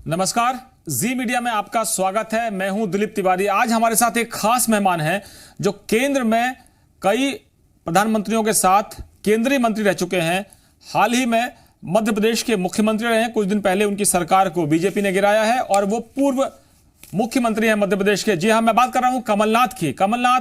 नमस्कार, जी मीडिया में आपका स्वागत है। मैं हूं दिलीप तिवारी। आज हमारे साथ एक खास मेहमान हैं जो केंद्र में कई प्रधानमंत्रियों के साथ केंद्रीय मंत्री रह चुके हैं। हाल ही में मध्य प्रदेश के मुख्यमंत्री रहे हैं। कुछ दिन पहले उनकी सरकार को बीजेपी ने गिराया है और वो पूर्व मुख्यमंत्री हैं मध्य प्रदेश के। जी हां, मैं बात कर रहा हूं कमलनाथ की। कमलनाथ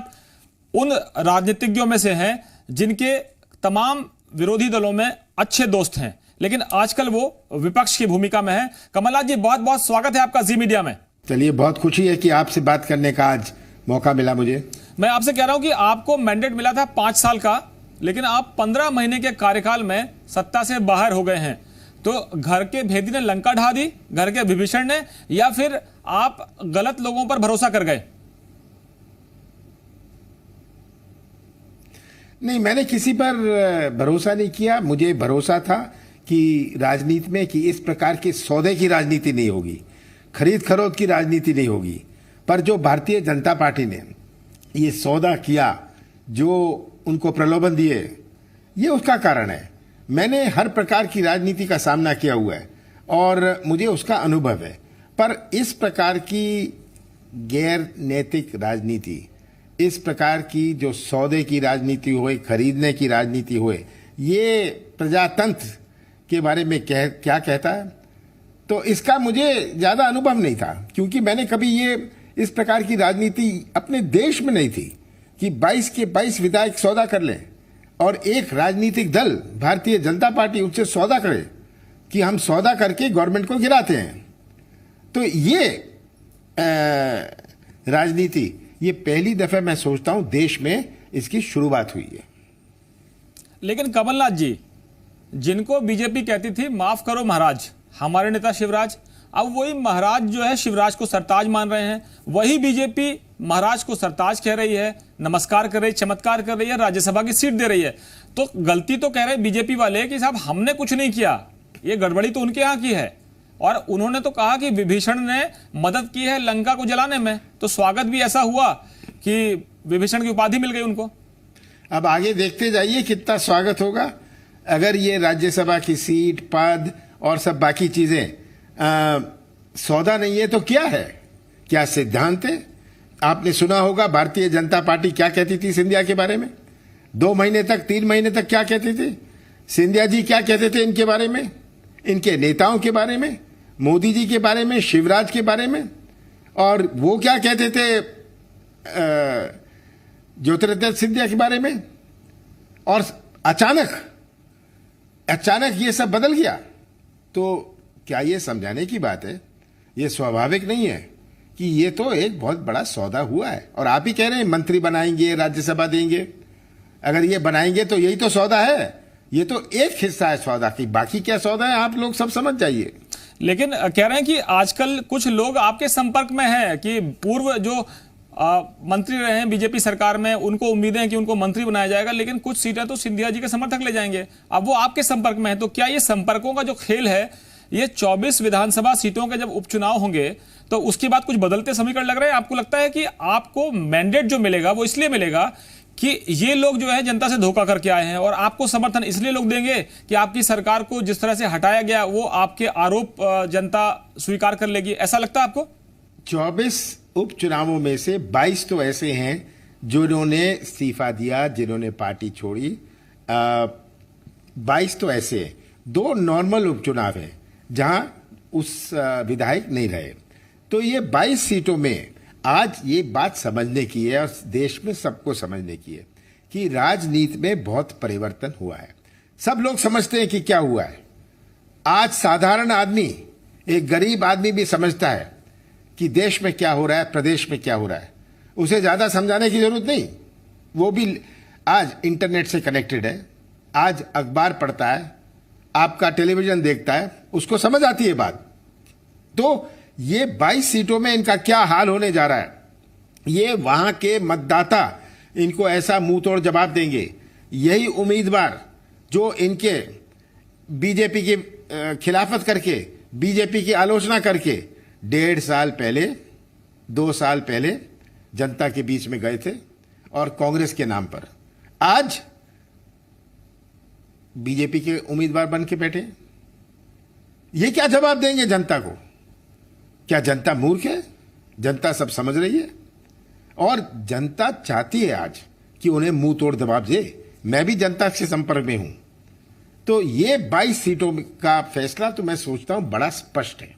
उन राजनीतिज्ञों में से हैं जिनके तमाम विरोधी दलों में अच्छे दोस्त हैं, लेकिन आजकल वो विपक्ष की भूमिका में है। कमलनाथ जी, बहुत बहुत स्वागत है आपका जी मीडिया में। चलिए, बहुत खुशी है कि आपसे बात करने का आज मौका मिला मुझे। मैं आपसे कह रहा हूं कि आपको मैंडेट मिला था 5 साल का, लेकिन आप 15 महीने के कार्यकाल में सत्ता से बाहर हो गए हैं। तो घर के भेदी ने लंका ढा दी, घर के विभीषण ने, या फिर आप गलत लोगों पर भरोसा कर गए? नहीं, मैंने किसी पर भरोसा नहीं किया। मुझे भरोसा था कि राजनीति में कि इस प्रकार के सौदे की राजनीति नहीं होगी, खरीद खरोद की राजनीति नहीं होगी। पर जो भारतीय जनता पार्टी ने ये सौदा किया, जो उनको प्रलोभन दिए, ये उसका कारण है। मैंने हर प्रकार की राजनीति का सामना किया हुआ है और मुझे उसका अनुभव है। पर इस प्रकार की गैर नैतिक राजनीति, इस प्रकार की जो सौदे की राजनीति हुए, खरीदने की राजनीति हुए, ये प्रजातंत्र के बारे में क्या कहता है, तो इसका मुझे ज्यादा अनुभव नहीं था। क्योंकि मैंने कभी ये इस प्रकार की राजनीति अपने देश में नहीं थी कि 22 के 22 विधायक सौदा कर लें और एक राजनीतिक दल भारतीय जनता पार्टी उससे सौदा करे कि हम सौदा करके गवर्नमेंट को गिराते हैं। तो ये राजनीति, ये पहली दफा मैं सोचता हूं देश में इसकी शुरुआत हुई है। लेकिन कमलनाथ जी, जिनको बीजेपी कहती थी माफ करो महाराज, हमारे नेता शिवराज, अब वही महाराज जो है शिवराज को सरताज मान रहे हैं। वही बीजेपी महाराज को सरताज कह रही है, नमस्कार कर रही, चमत्कार कर रही है, राज्यसभा की सीट दे रही है। तो गलती तो कह रहे बीजेपी वाले कि साहब हमने कुछ नहीं किया, ये गड़बड़ी तो उनके यहां की है। और उन्होंने तो कहा कि विभीषण ने मदद की है लंका को जलाने में, तो स्वागत भी ऐसा हुआ कि विभीषण की उपाधि मिल गई उनको। अब आगे देखते जाइए कितना स्वागत होगा। अगर ये राज्यसभा की सीट, पद और सब बाकी चीजें सौदा नहीं है तो क्या है? क्या सिद्धांत है? आपने सुना होगा भारतीय जनता पार्टी क्या कहती थी सिंधिया के बारे में। 2 महीने तक, 3 महीने तक क्या कहते थे सिंधिया जी? क्या कहते थे इनके बारे में, इनके नेताओं के बारे में, मोदी जी के बारे में, शिवराज के बारे में? और वो क्या कहते थे ज्योतिरादित्य सिंधिया के बारे में? और अचानक ये सब बदल गया। तो क्या ये समझाने की बात है? ये स्वाभाविक नहीं है कि ये तो एक बहुत बड़ा सौदा हुआ है। और आप ही कह रहे हैं मंत्री बनाएंगे, राज्यसभा देंगे। अगर ये बनाएंगे तो यही तो सौदा है। ये तो एक हिस्सा है सौदा की, बाकी क्या सौदा है आप लोग सब समझ जाइए। लेकिन कह रहे हैं कि आजकल कुछ लोग आपके संपर्क में हैं कि पूर्व जो मंत्री रहे हैं बीजेपी सरकार में, उनको उम्मीदें हैं कि उनको मंत्री बनाया जाएगा, लेकिन कुछ सीटें तो सिंधिया जी के समर्थक ले जाएंगे। अब वो आपके संपर्क में है, तो क्या ये संपर्कों का जो खेल है, ये 24 विधानसभा सीटों के जब उपचुनाव होंगे तो उसके बाद कुछ बदलते समीकरण लग रहे हैं? आपको लगता है कि आपको मैंडेट जो मिलेगा वो इसलिए मिलेगा कि ये लोग जो है जनता से धोखा करके आए हैं, और आपको समर्थन इसलिए लोग देंगे कि आपकी सरकार को जिस तरह से हटाया गया वो आपके आरोप जनता स्वीकार कर लेगी? ऐसा लगता है आपको? 24 उपचुनावों में से 22 तो ऐसे हैं जिन्होंने इस्तीफा दिया, जिन्होंने पार्टी छोड़ी। 22 तो ऐसे हैं। 2 नॉर्मल उपचुनाव हैं जहां उस विधायक नहीं रहे। तो ये 22 सीटों में आज ये बात समझने की है और देश में सबको समझने की है कि राजनीति में बहुत परिवर्तन हुआ है। सब लोग समझते हैं कि क्या हुआ है। आज साधारण आदमी, एक गरीब आदमी भी समझता है कि देश में क्या हो रहा है, प्रदेश में क्या हो रहा है। उसे ज्यादा समझाने की जरूरत नहीं। वो भी आज इंटरनेट से कनेक्टेड है, आज अखबार पढ़ता है, आपका टेलीविजन देखता है, उसको समझ आती है बात। तो ये 22 सीटों में इनका क्या हाल होने जा रहा है, ये वहां के मतदाता इनको ऐसा मुंह तोड़ जवाब देंगे। यही उम्मीदवार जो इनके बीजेपी की खिलाफत करके, बीजेपी की आलोचना करके 1.5 साल पहले, 2 साल पहले जनता के बीच में गए थे और कांग्रेस के नाम पर आज बीजेपी के उम्मीदवार बन के बैठे, ये क्या जवाब देंगे जनता को? क्या जनता मूर्ख है? जनता सब समझ रही है और जनता चाहती है आज कि उन्हें मुंह तोड़ जवाब दे। मैं भी जनता से संपर्क में हूं। तो ये 22 सीटों का फैसला तो मैं सोचता हूं बड़ा स्पष्ट है।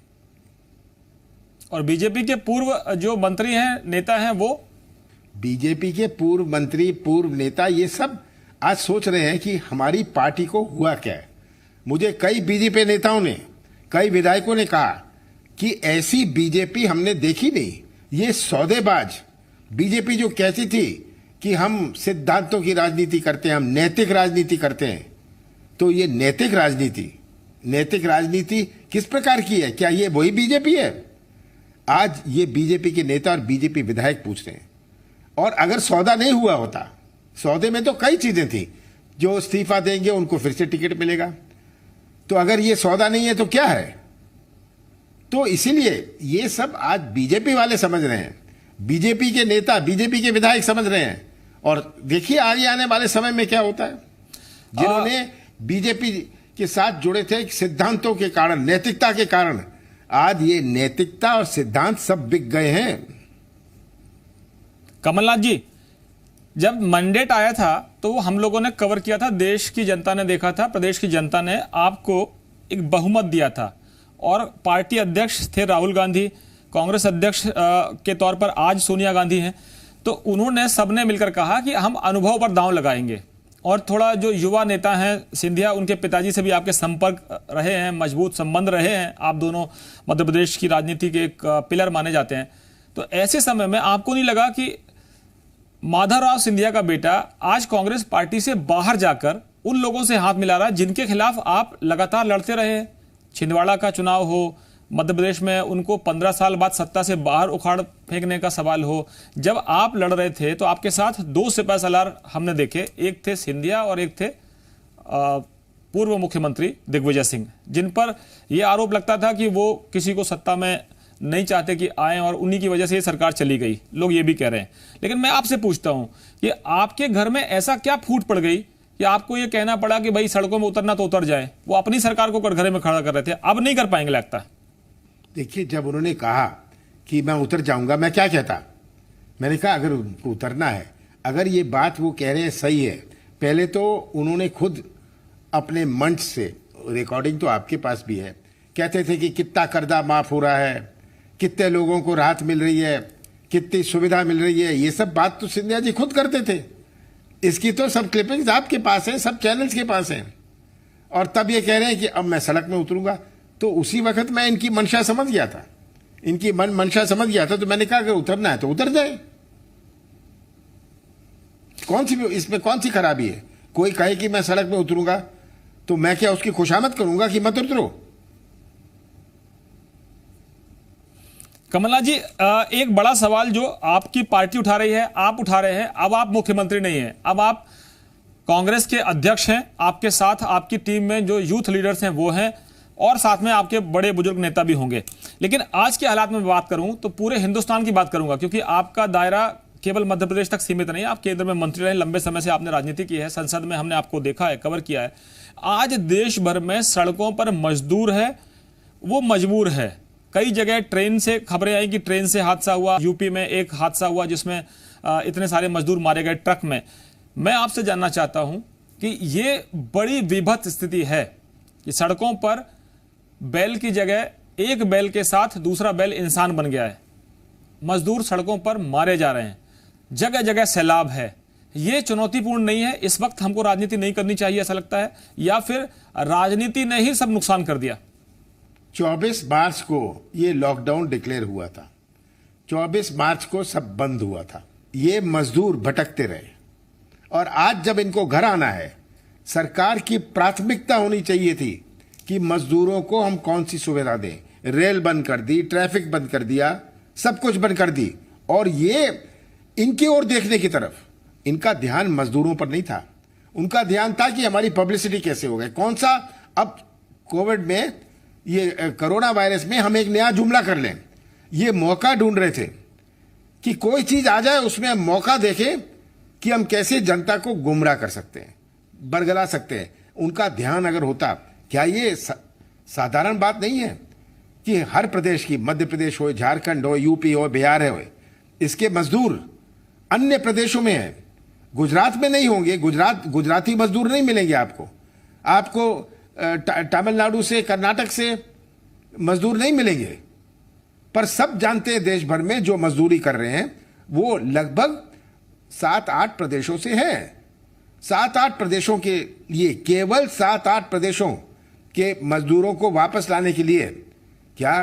और बीजेपी के पूर्व जो मंत्री हैं, नेता हैं, वो बीजेपी के पूर्व मंत्री, पूर्व नेता, ये सब आज सोच रहे हैं कि हमारी पार्टी को हुआ क्या है। मुझे कई बीजेपी नेताओं ने, कई विधायकों ने कहा कि ऐसी बीजेपी हमने देखी नहीं। ये सौदेबाज बीजेपी जो कहती थी कि हम सिद्धांतों की राजनीति करते हैं, हम नैतिक राजनीति करते हैं, तो ये नैतिक राजनीति किस प्रकार की है? क्या ये वही बीजेपी है? आज ये बीजेपी के नेता और बीजेपी विधायक पूछ रहे हैं। और अगर सौदा नहीं हुआ होता, सौदे में तो कई चीजें थी, जो इस्तीफा देंगे उनको फिर से टिकट मिलेगा। तो अगर ये सौदा नहीं है तो क्या है? तो इसीलिए ये सब आज बीजेपी वाले समझ रहे हैं, बीजेपी के नेता, बीजेपी के विधायक समझ रहे हैं। और देखिए आगे आने वाले समय में क्या होता है। जिन्होंने बीजेपी के साथ जुड़े थे सिद्धांतों के कारण, नैतिकता के कारण, आज ये नैतिकता और सिद्धांत सब बिक गए हैं। कमलनाथ जी, जब मैंडेट आया था तो हम लोगों ने कवर किया था, देश की जनता ने देखा था, प्रदेश की जनता ने आपको एक बहुमत दिया था और पार्टी अध्यक्ष थे राहुल गांधी, कांग्रेस अध्यक्ष के तौर पर आज सोनिया गांधी हैं। तो उन्होंने सबने मिलकर कहा कि हम अनुभव पर दांव लगाएंगे। और थोड़ा जो युवा नेता हैं सिंधिया, उनके पिताजी से भी आपके संपर्क रहे हैं, मजबूत संबंध रहे हैं, आप दोनों मध्य प्रदेश की राजनीति के एक पिलर माने जाते हैं। तो ऐसे समय में आपको नहीं लगा कि माधवराव सिंधिया का बेटा आज कांग्रेस पार्टी से बाहर जाकर उन लोगों से हाथ मिला रहा है जिनके खिलाफ आप लगातार लड़ते रहे हैं? छिंदवाड़ा का चुनाव हो, मध्य प्रदेश में उनको 15 साल बाद सत्ता से बाहर उखाड़ फेंकने का सवाल हो, जब आप लड़ रहे थे तो आपके साथ 2 सिपहसालार हमने देखे, एक थे सिंधिया और एक थे पूर्व मुख्यमंत्री दिग्विजय सिंह, जिन पर यह आरोप लगता था कि वो किसी को सत्ता में नहीं चाहते कि आए और उन्हीं की वजह से ये सरकार चली गई। लोग ये भी कह रहे हैं। लेकिन मैं आपसे पूछता हूं कि आपके घर में ऐसा क्या फूट पड़ गई कि आपको ये कहना पड़ा कि भाई सड़कों में उतरना तो उतर जाए? वो अपनी सरकार को कटघरे में खड़ा कर रहे थे, अब नहीं कर पाएंगे लगता है। देखिए, जब उन्होंने कहा कि मैं उतर जाऊंगा, मैं क्या कहता? मैंने कहा अगर उनको उतरना है, अगर ये बात वो कह रहे हैं सही है, पहले तो उन्होंने खुद अपने मंच से, रिकॉर्डिंग तो आपके पास भी है, कहते थे कि कितना कर्जा माफ हो रहा है, कितने लोगों को राहत मिल रही है, कितनी सुविधा मिल रही है। ये सब बात तो सिंधिया जी खुद करते थे। इसकी तो सब क्लिपिंग्स आपके पास है, सब चैनल्स के पास हैं। और तब ये कह रहे हैं कि अब मैं सड़क में उतरूंगा। तो उसी वक्त मैं इनकी मंशा समझ गया था, इनकी मंशा समझ गया था। तो मैंने कहा अगर उतरना है तो उतर जाए, इसमें कौन सी खराबी है? कोई कहे कि मैं सड़क में उतरूंगा तो मैं क्या उसकी खुशामद करूंगा कि मत उतरो? कमलनाथ जी, एक बड़ा सवाल जो आपकी पार्टी उठा रही है, आप उठा रहे हैं, अब आप मुख्यमंत्री नहीं हैं, अब आप कांग्रेस के अध्यक्ष हैं, आपके साथ आपकी टीम में जो यूथ लीडर्स हैं वो हैं और साथ में आपके बड़े बुजुर्ग नेता भी होंगे। लेकिन आज के हालात में बात करूं तो पूरे हिंदुस्तान की बात करूंगा, क्योंकि आपका दायरा केवल मध्य प्रदेश तक सीमित नहीं है। आप केंद्र में मंत्री रहे, लंबे समय से आपने राजनीति की है, संसद में हमने आपको देखा है, कवर किया है। आज देश भर में सड़कों पर मजदूर है, वो मजबूर है। कई जगह ट्रेन से खबरें आई कि ट्रेन से हादसा हुआ, यूपी में एक हादसा हुआ जिसमें इतने सारे मजदूर मारे गए ट्रक में। मैं आपसे जानना चाहता हूं कि ये बड़ी विभत्स स्थिति है कि सड़कों पर बैल की जगह एक बैल के साथ दूसरा बैल इंसान बन गया है, मजदूर सड़कों पर मारे जा रहे हैं, जगह जगह सैलाब है। ये चुनौतीपूर्ण नहीं है? इस वक्त हमको राजनीति नहीं करनी चाहिए ऐसा लगता है, या फिर राजनीति ने ही सब नुकसान कर दिया? 24 मार्च को ये लॉकडाउन डिक्लेयर हुआ था, 24 मार्च को सब बंद हुआ था, ये मजदूर भटकते रहे। और आज जब इनको घर आना है, सरकार की प्राथमिकता होनी चाहिए थी कि मजदूरों को हम कौन सी सुविधा दें। रेल बंद कर दी, ट्रैफिक बंद कर दिया, सब कुछ बंद कर दी, और ये इनकी ओर देखने की तरफ इनका ध्यान मजदूरों पर नहीं था। उनका ध्यान था कि हमारी पब्लिसिटी कैसे हो गई, कौन सा अब कोविड में, ये कोरोना वायरस में हम एक नया जुमला कर लें। ये मौका ढूंढ रहे थे कि कोई चीज आ जाए उसमें मौका देखें कि हम कैसे जनता को गुमराह कर सकते हैं, बरगला सकते हैं। उनका ध्यान अगर होता, क्या ये साधारण बात नहीं है कि हर प्रदेश की, मध्य प्रदेश हो, झारखंड हो, यूपी हो, बिहार हो, इसके मजदूर अन्य प्रदेशों में हैं, गुजरात में नहीं होंगे। गुजराती मजदूर नहीं मिलेंगे आपको तमिलनाडु से, कर्नाटक से मजदूर नहीं मिलेंगे। पर सब जानते हैं देश भर में जो मजदूरी कर रहे हैं वो लगभग 7-8 प्रदेशों से हैं। 7-8 प्रदेशों के लिए, केवल 7-8 प्रदेशों के मजदूरों को वापस लाने के लिए क्या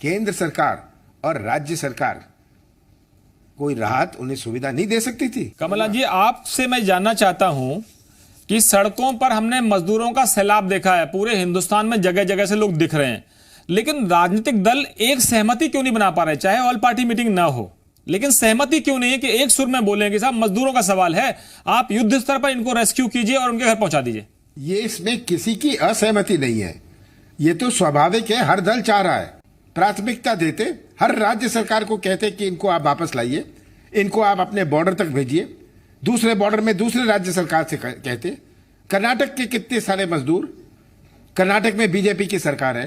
केंद्र सरकार और राज्य सरकार कोई राहत, उन्हें सुविधा नहीं दे सकती थी? कमलनाथ जी, आपसे मैं जानना चाहता हूं कि सड़कों पर हमने मजदूरों का सैलाब देखा है, पूरे हिंदुस्तान में जगह जगह से लोग दिख रहे हैं, लेकिन राजनीतिक दल एक सहमति क्यों नहीं बना पा रहे? चाहे ऑल पार्टी मीटिंग ना हो, लेकिन सहमति क्यों नहीं है कि एक सुर में बोलें कि साहब मजदूरों का सवाल है, आप युद्ध स्तर पर इनको रेस्क्यू कीजिए और उनके घर पहुंचा दीजिए? ये इसमें किसी की असहमति नहीं है, ये तो स्वाभाविक है। हर दल चाह रहा है, प्राथमिकता देते, हर राज्य सरकार को कहते कि इनको आप वापस लाइए, इनको आप अपने बॉर्डर तक भेजिए, दूसरे बॉर्डर में दूसरे राज्य सरकार से कहते। कर्नाटक के कितने सारे मजदूर, कर्नाटक में बीजेपी की सरकार है,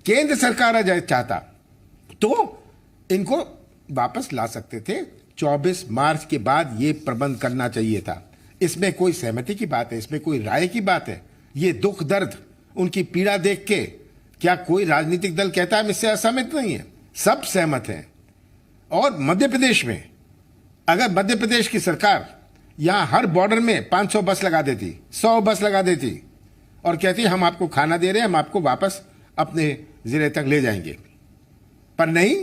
केंद्र सरकार अगर चाहता तो इनको वापस ला सकते थे। 24 मार्च के बाद ये प्रबंध करना चाहिए था। इसमें कोई सहमति की बात है, इसमें कोई राय की बात है? ये दुख दर्द, उनकी पीड़ा देख के क्या कोई राजनीतिक दल कहता है इससे असहमत नहीं है? सब सहमत हैं। और मध्य प्रदेश में, अगर मध्य प्रदेश की सरकार यहां हर बॉर्डर में 500 बस लगा देती, 100 बस लगा देती और कहती हम आपको खाना दे रहे हैं, हम आपको वापस अपने जिले तक ले जाएंगे, पर नहीं,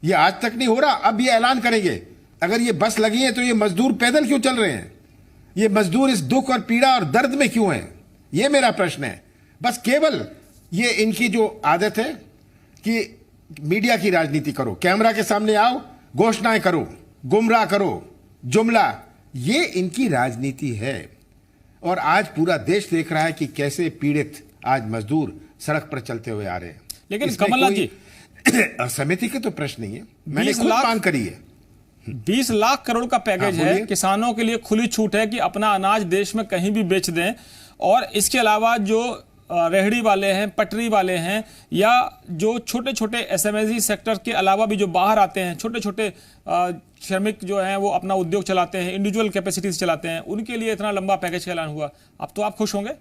ये आज तक नहीं हो रहा। अब ये ऐलान करेंगे। अगर ये बस लगी है तो ये मजदूर पैदल क्यों चल रहे हैं? ये मजदूर इस दुख और पीड़ा और दर्द में क्यों हैं? ये मेरा प्रश्न है। बस केवल ये इनकी जो आदत है कि मीडिया की राजनीति करो, कैमरा के सामने आओ, घोषणाएं करो, गुमराह करो, जुमला, ये इनकी राजनीति है। और आज पूरा देश देख रहा है कि कैसे पीड़ित आज मजदूर सड़क पर चलते हुए आ रहे हैं। लेकिन कमलनाथ जी, समिति के तो प्रश्न नहीं है, मैंने खुद मांग करी है। 20 लाख करोड़ का पैकेज है, किसानों के लिए खुली छूट है कि अपना अनाज देश में कहीं भी बेच दें। और इसके अलावा जो रेहड़ी वाले हैं, पटरी वाले हैं, या जो छोटे छोटे एसएमई सेक्टर के अलावा भी जो बाहर आते हैं, छोटे छोटे श्रमिक जो हैं वो अपना उद्योग चलाते हैं, इंडिविजुअल कैपेसिटी से चलाते हैं, उनके लिए इतना लंबा पैकेज का ऐलान हुआ। अब तो आप खुश होंगे?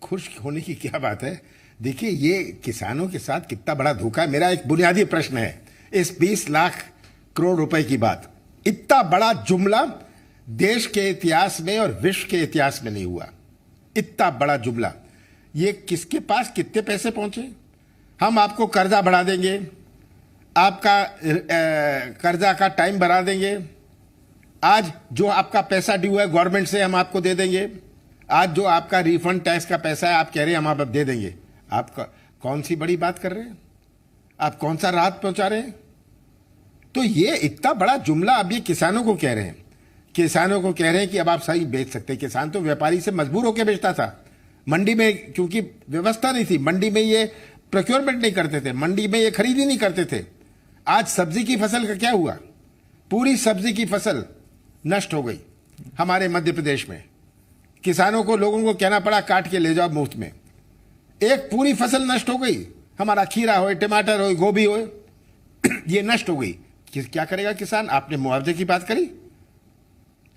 खुश होने की क्या बात है? देखिए, ये किसानों के साथ कितना बड़ा धोखा है। मेरा एक बुनियादी प्रश्न है, इस 20 लाख करोड़ रुपए की बात, इतना बड़ा जुमला देश के इतिहास में और विश्व के इतिहास में नहीं हुआ। इतना बड़ा जुमला, ये किसके पास कितने पैसे पहुंचे? हम आपको कर्जा बढ़ा देंगे, आपका कर्जा का टाइम बढ़ा देंगे, आज जो आपका पैसा ड्यू है गवर्नमेंट से हम आपको दे देंगे, आज जो आपका रिफंड टैक्स का पैसा है आप कह रहे हैं हम आप दे देंगे। आप कौन सी बड़ी बात कर रहे हैं? आप कौन सा राहत पहुंचा रहे हैं? तो ये इतना बड़ा जुमला अब ये किसानों को कह रहे हैं, किसानों को कह रहे हैं कि अब आप सही बेच सकते हैं। किसान तो व्यापारी से मजबूर होकर बेचता था मंडी में, क्योंकि व्यवस्था नहीं थी, मंडी में ये प्रोक्योरमेंट नहीं करते थे, मंडी में ये खरीदी नहीं करते थे। आज सब्जी की फसल का क्या हुआ? पूरी सब्जी की फसल नष्ट हो गई हमारे मध्य प्रदेश में। किसानों को, लोगों को कहना पड़ा काट के ले जाओ मुफ्त में। एक पूरी फसल नष्ट हो गई। हमारा खीरा हो, टमाटर हो, गोभी हो, ये नष्ट हो गई। क्या करेगा किसान? आपने मुआवजे की बात करी,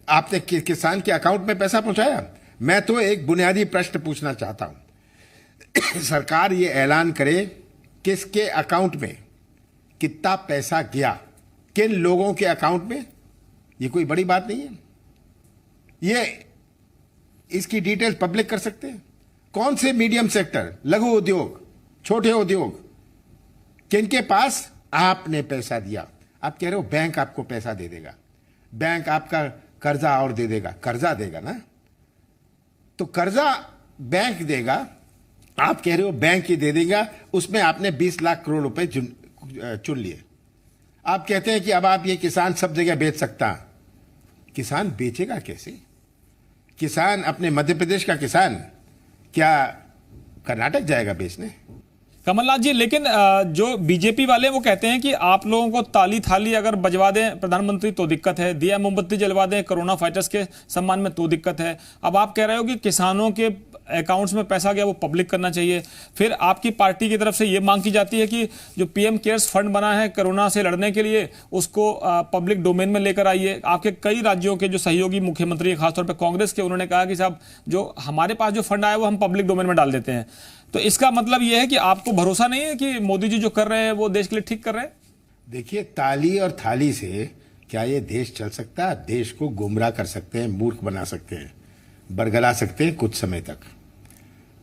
आपने किसान के अकाउंट में पैसा पहुंचाया? मैं तो एक बुनियादी प्रश्न पूछना चाहता हूं, सरकार ये ऐलान करे किसके अकाउंट में कितना पैसा गया, किन लोगों के अकाउंट में। ये कोई बड़ी बात नहीं है, ये इसकी डिटेल पब्लिक कर सकते हैं। कौन से मीडियम सेक्टर, लघु उद्योग, छोटे उद्योग, किनके पास आपने पैसा दिया? आप कह रहे हो बैंक आपको पैसा दे देगा, बैंक आपका कर्जा और दे देगा। कर्जा देगा ना, तो कर्जा बैंक देगा, आप कह रहे हो बैंक ही दे देगा, उसमें आपने 20 लाख करोड़ रुपए चुन लिए। आप कहते हैं कि अब आप ये किसान सब जगह बेच सकता। किसान बेचेगा कैसे? किसान, अपने मध्य प्रदेश का किसान क्या कर्नाटक जाएगा बेचने? कमलनाथ जी, लेकिन जो बीजेपी वाले वो कहते हैं कि आप लोगों को ताली थाली अगर बजवा दें प्रधानमंत्री तो दिक्कत है, दिया मोमबत्ती जलवा दें कोरोना फाइटर्स के सम्मान में तो दिक्कत है। अब आप कह रहे हो कि किसानों के अकाउंट्स में पैसा गया वो पब्लिक करना चाहिए। फिर आपकी पार्टी की तरफ से ये मांग की जाती है कि जो पीएम केयर्स फंड बना है कोरोना से लड़ने के लिए उसको पब्लिक डोमेन में लेकर आइए। आपके कई राज्यों के जो सहयोगी मुख्यमंत्री खासतौर पर कांग्रेस के, उन्होंने कहा कि साहब जो हमारे पास जो फंड आया वो हम पब्लिक डोमेन में डाल देते हैं। तो इसका मतलब ये है कि आपको भरोसा नहीं है कि मोदी जी जो कर रहे हैं वो देश के लिए ठीक कर रहे हैं। देखिए, ताली और थाली से क्या ये देश चल सकता है? देश को गुमराह कर सकते हैं, मूर्ख बना सकते हैं, बरगला सकते हैं कुछ समय तक,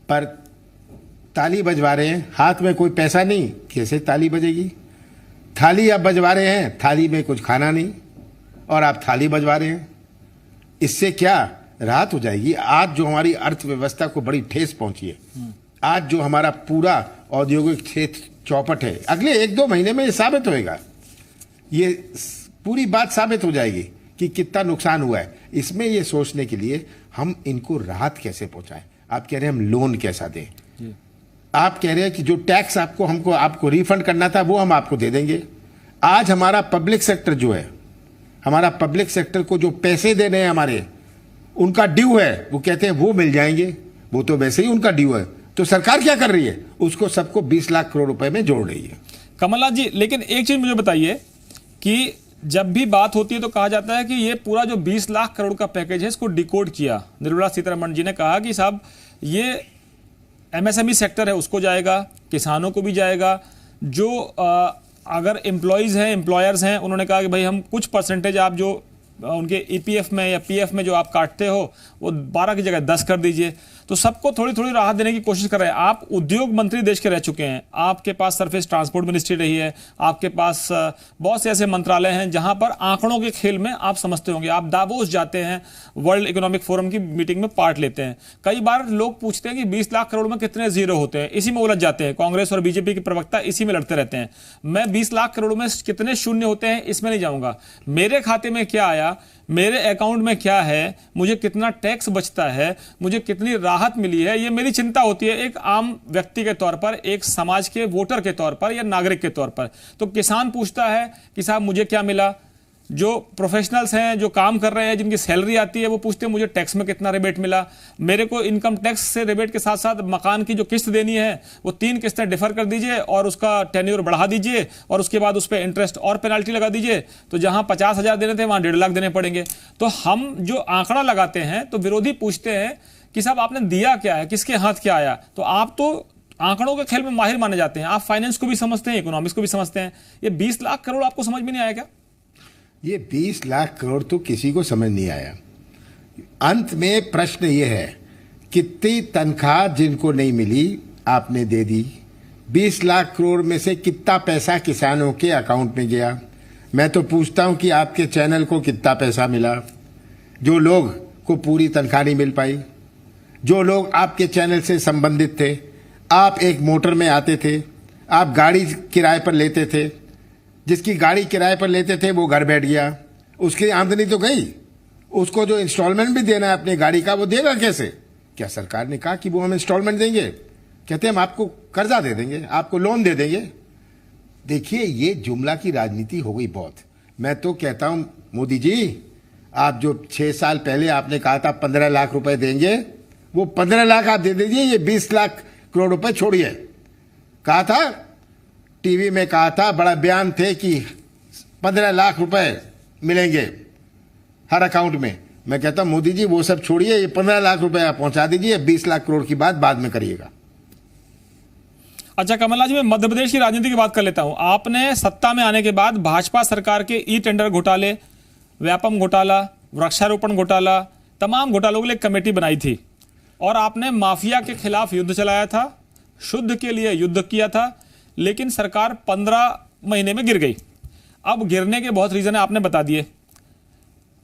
पर ताली बजवा रहे हैं, हाथ में कोई पैसा नहीं, कैसे ताली बजेगी? थाली आप बजवा रहे हैं, थाली में कुछ खाना नहीं और आप थाली बजवा रहे हैं, इससे क्या राहत हो जाएगी? आज जो हमारी अर्थव्यवस्था को बड़ी ठेस पहुंची है, आज जो हमारा पूरा औद्योगिक क्षेत्र चौपट है, अगले 1-2 महीने में ये साबित होएगा, ये पूरी बात साबित हो जाएगी कि कितना नुकसान हुआ है। इसमें ये सोचने के लिए हम इनको राहत कैसे पहुंचाएं। आप कह रहे हैं हम लोन कैसा दें, आप कह रहे हैं कि जो टैक्स आपको रिफंड करना था वो हम आपको दे देंगे। आज हमारा पब्लिक सेक्टर जो है, हमारा पब्लिक सेक्टर को जो पैसे दे रहे हैं हमारे, उनका ड्यू है, वो कहते हैं वो मिल जाएंगे, वो तो वैसे ही उनका ड्यू है। तो सरकार क्या कर रही है? उसको सबको 20 लाख करोड़ रुपए में जोड़ रही है। कमलनाथ जी, लेकिन एक चीज मुझे बताइए कि जब भी बात होती है तो कहा जाता है कि ये पूरा जो 20 लाख करोड़ का पैकेज है इसको डिकोड किया। निर्मला सीतारमण जी ने कहा कि साहब ये एमएसएमई सेक्टर है उसको जाएगा, किसानों को भी जाएगा, जो अगर एम्प्लॉयज हैं, एम्प्लॉयर्स हैं, उन्होंने कहा कि भाई हम कुछ परसेंटेज आप जो उनके ईपीएफ में या पीएफ में जो आप काटते हो वो 12 की जगह 10 कर दीजिए। तो सबको थोड़ी थोड़ी राहत देने की कोशिश कर रहे हैं। आप उद्योग मंत्री देश के रह चुके हैं, आपके पास सरफेस ट्रांसपोर्ट मिनिस्ट्री रही है, आपके पास बहुत से ऐसे मंत्रालय हैं जहां पर आंकड़ों के खेल में आप समझते होंगे। आप दावोस जाते हैं, वर्ल्ड इकोनॉमिक फोरम की मीटिंग में पार्ट लेते हैं। कई बार लोग पूछते हैं कि 20 लाख करोड़ में कितने जीरो होते हैं, इसी में उलझ जाते हैं। कांग्रेस और बीजेपी के प्रवक्ता इसी में लड़ते रहते हैं। मैं 20 लाख करोड़ में कितने शून्य होते हैं इसमें नहीं जाऊंगा। मेरे खाते में क्या आया, मेरे अकाउंट में क्या है, मुझे कितना टैक्स बचता है, मुझे कितनी राहत मिली है, ये मेरी चिंता होती है एक आम व्यक्ति के तौर पर, एक समाज के वोटर के तौर पर या नागरिक के तौर पर। तो किसान पूछता है कि साहब मुझे क्या मिला, जो प्रोफेशनल्स हैं जो काम कर रहे हैं जिनकी सैलरी आती है वो पूछते हैं मुझे टैक्स में कितना रिबेट मिला, मेरे को इनकम टैक्स से रिबेट के साथ साथ मकान की जो किस्त देनी है वो 3 किस्तें डिफर कर दीजिए और उसका टेन्योर बढ़ा दीजिए और उसके बाद उस पर इंटरेस्ट और पेनल्टी लगा दीजिए। तो जहां 50,000 देने थे वहां 1.5 लाख देने पड़ेंगे। तो हम जो आंकड़ा लगाते हैं तो विरोधी पूछते हैं कि साहब आपने दिया क्या है, किसके हाथ क्या आया। तो आप तो आंकड़ों के खेल में माहिर माने जाते हैं, आप फाइनेंस को भी समझते हैं, इकोनॉमिक्स को भी समझते हैं। ये 20 लाख करोड़ आपको समझ में नहीं आया क्या? ये 20 लाख करोड़ तो किसी को समझ नहीं आया। अंत में प्रश्न ये है, कितनी तनख्वाह जिनको नहीं मिली आपने दे दी, 20 लाख करोड़ में से कितना पैसा किसानों के अकाउंट में गया? मैं तो पूछता हूं कि आपके चैनल को कितना पैसा मिला? जो लोग को पूरी तनख्वाह नहीं मिल पाई, जो लोग आपके चैनल से संबंधित थे, आप एक मोटर में आते थे, आप गाड़ी किराए पर लेते थे, जिसकी गाड़ी किराए पर लेते थे वो घर बैठ गया, उसकी आमदनी तो गई, उसको जो इंस्टॉलमेंट भी देना है अपनी गाड़ी का वो देगा कैसे? क्या सरकार ने कहा कि वो हम इंस्टॉलमेंट देंगे? कहते हैं हम आपको कर्जा दे देंगे, आपको लोन दे देंगे। देखिए, ये जुमला की राजनीति हो गई बहुत। मैं तो कहता हूं मोदी जी, आप जो 6 साल पहले आपने कहा था 15 लाख रुपए देंगे, वो 15 लाख आप दे दीजिए, ये 20 लाख करोड़ रुपए छोड़िए। कहा था, टीवी में कहा था, बड़ा बयान थे कि 15 लाख रुपए मिलेंगे हर अकाउंट में। मैं कहता हूं मोदी जी वो सब छोड़िए, ये 15 लाख रुपए आप पहुंचा दीजिए, 20 लाख करोड़ की बात बाद में करिएगा। अच्छा कमलनाथ जी, मैं मध्य प्रदेश की राजनीति की बात कर लेता हूं। आपने सत्ता में आने के बाद भाजपा सरकार के ई टेंडर घोटाले, व्यापम घोटाला, वृक्षारोपण घोटाला, तमाम घोटालों के लिए कमेटी बनाई थी और आपने माफिया के खिलाफ युद्ध चलाया था, शुद्ध के लिए युद्ध किया था, लेकिन सरकार 15 महीने में गिर गई। अब गिरने के बहुत रीजन है, आपने बता दिए।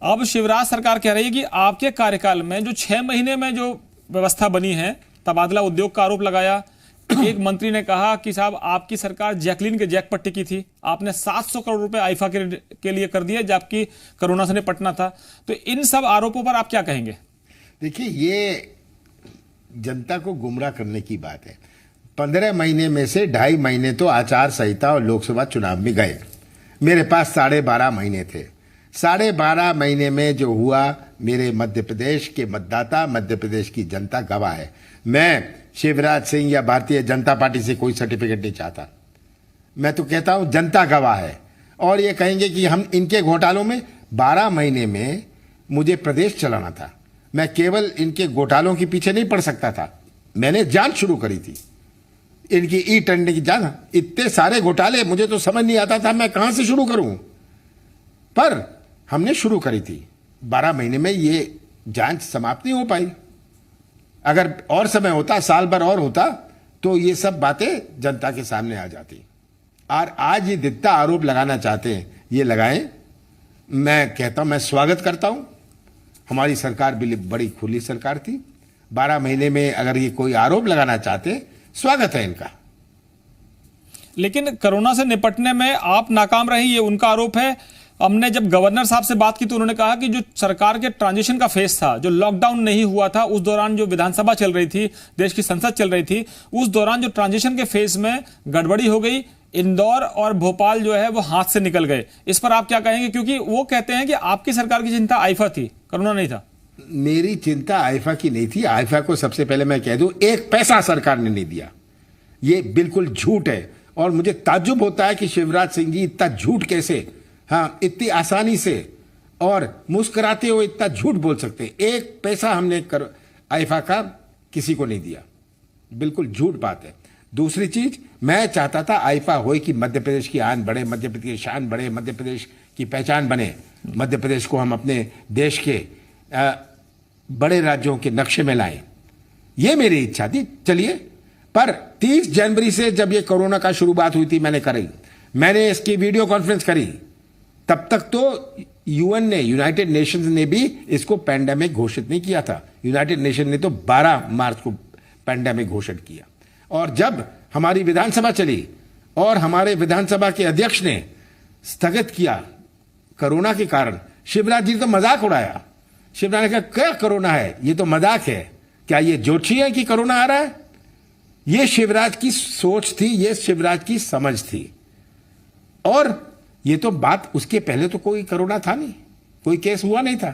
अब शिवराज सरकार कह रही है कि आपके कार्यकाल में जो 6 महीने में जो व्यवस्था बनी है, तबादला उद्योग का आरोप लगाया। एक मंत्री ने कहा कि साहब आपकी सरकार जैकलिन के जैक पर टिकी थी, आपने 700 करोड़ रुपए आईफा के लिए कर दिए जबकि कोरोना से निपटना था। तो इन सब आरोपों पर आप क्या कहेंगे? देखिए, ये जनता को गुमराह करने की बात है। 15 महीने में से 2.5 महीने तो आचार संहिता और लोकसभा चुनाव में गए। मेरे पास 12.5 महीने थे। 12.5 महीने में जो हुआ मेरे मध्य प्रदेश के मतदाता, मध्य प्रदेश की जनता गवाह है। मैं शिवराज सिंह या भारतीय जनता पार्टी से कोई सर्टिफिकेट नहीं चाहता। मैं तो कहता हूं जनता गवाह है। और ये कहेंगे कि हम इनके घोटालों में 12 महीने में मुझे प्रदेश चलाना था। मैं केवल इनके घोटालों के पीछे नहीं पड़ सकता था। मैंने जांच शुरू करी थी इनकी ई टेंडर की जांच। इतने सारे घोटाले, मुझे तो समझ नहीं आता था मैं कहां से शुरू करूं, पर हमने शुरू करी थी। 12 महीने में ये जांच समाप्त नहीं हो पाई। अगर और समय होता, साल भर और होता, तो ये सब बातें जनता के सामने आ जाती। और आज ये जितना आरोप लगाना चाहते हैं ये लगाएं। मैं कहता हूं, मैं स्वागत करता हूं। हमारी सरकार भी बड़ी खुली सरकार थी। 12 महीने में अगर ये कोई आरोप लगाना चाहते, स्वागत है इनका। लेकिन कोरोना से निपटने में आप नाकाम रही, ये उनका आरोप है। हमने जब गवर्नर साहब से बात की तो उन्होंने कहा कि जो सरकार के ट्रांजिशन का फेज था, जो लॉकडाउन नहीं हुआ था, उस दौरान जो विधानसभा चल रही थी, देश की संसद चल रही थी, उस दौरान जो ट्रांजिशन के फेज में गड़बड़ी हो गई, इंदौर और भोपाल जो है वो हाथ से निकल गए। इस पर आप क्या कहेंगे? क्योंकि वो कहते हैं कि आपकी सरकार की चिंता आईफा थी, कोरोना नहीं था। मेरी चिंता आईफा की नहीं थी। आईफा को सबसे पहले मैं कह दूं, एक पैसा सरकार ने नहीं दिया। ये बिल्कुल झूठ है। और मुझे ताज्जुब होता है कि शिवराज सिंह जी इतना झूठ कैसे, हाँ, इतनी आसानी से और मुस्कुराते हुए इतना झूठ बोल सकते। एक पैसा हमने आईफा का किसी को नहीं दिया। बिल्कुल झूठ बात है। दूसरी चीज, मैं चाहता था आईफा होए कि मध्य प्रदेश की आन बढ़े, मध्य प्रदेश की शान बढ़े, मध्य प्रदेश की पहचान बने, मध्य प्रदेश को हम अपने देश के बड़े राज्यों के नक्शे में लाएं। ये मेरी इच्छा थी। चलिए, पर 30 जनवरी से जब ये कोरोना का शुरुआत हुई थी, मैंने इसकी वीडियो कॉन्फ्रेंस करी। तब तक तो यूएन ने, यूनाइटेड नेशंस ने भी इसको पैंडेमिक घोषित नहीं किया था। यूनाइटेड नेशन ने तो 12 मार्च को पैंडेमिक घोषित किया। और जब हमारी विधानसभा चली और हमारे विधानसभा के अध्यक्ष ने स्थगित किया कोरोना के कारण, शिवराज जी ने तो मजाक उड़ाया। शिवराज ने कहा, क्या कोरोना है, ये तो मजाक है, क्या ये जोशी है कि कोरोना आ रहा है? ये शिवराज की सोच थी, ये शिवराज की समझ थी। और ये तो बात, उसके पहले तो कोई कोरोना था नहीं, कोई केस हुआ नहीं था।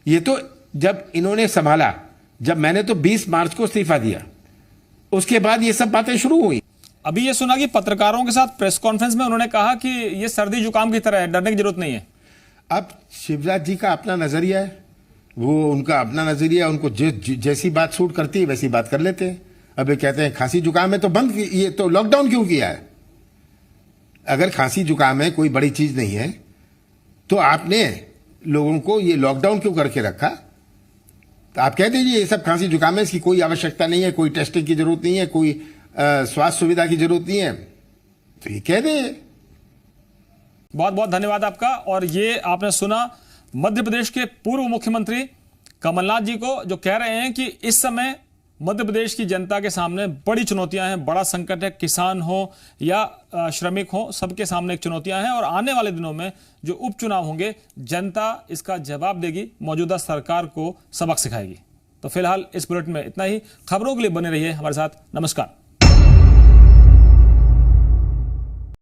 ये तो जब इन्होंने संभाला, जब मैंने तो 20 मार्च को इस्तीफा दिया, उसके बाद ये सब बातें शुरू हुई। अभी ये सुना कि पत्रकारों के साथ प्रेस कॉन्फ्रेंस में उन्होंने कहा कि ये सर्दी जुकाम की तरह है, डरने की जरूरत नहीं है। अब शिवराज जी का अपना नजरिया है, वो उनका अपना नजरिया, उनको जैसी बात सूट करती है वैसी बात कर लेते हैं। अब ये कहते हैं खांसी जुकाम है तो बंद, ये तो लॉकडाउन क्यों किया है? अगर खांसी जुकाम है, कोई बड़ी चीज नहीं है, तो आपने लोगों को ये लॉकडाउन क्यों करके रखा? तो आप कह दीजिए ये सब खांसी जुकाम है, इसकी कोई आवश्यकता नहीं है, कोई टेस्टिंग की जरूरत नहीं है, कोई स्वास्थ्य सुविधा की जरूरत नहीं है, तो ये कह दे। बहुत बहुत धन्यवाद आपका। और ये आपने सुना मध्य प्रदेश के पूर्व मुख्यमंत्री कमलनाथ जी को, जो कह रहे हैं कि इस समय मध्य प्रदेश की जनता के सामने बड़ी चुनौतियां हैं, बड़ा संकट है। किसान हो या श्रमिक हो, सबके सामने एक चुनौतियां हैं। और आने वाले दिनों में जो उपचुनाव होंगे, जनता इसका जवाब देगी, मौजूदा सरकार को सबक सिखाएगी। तो फिलहाल इस बुलेटिन में इतना ही। खबरों के लिए बने रहिए हमारे साथ। नमस्कार।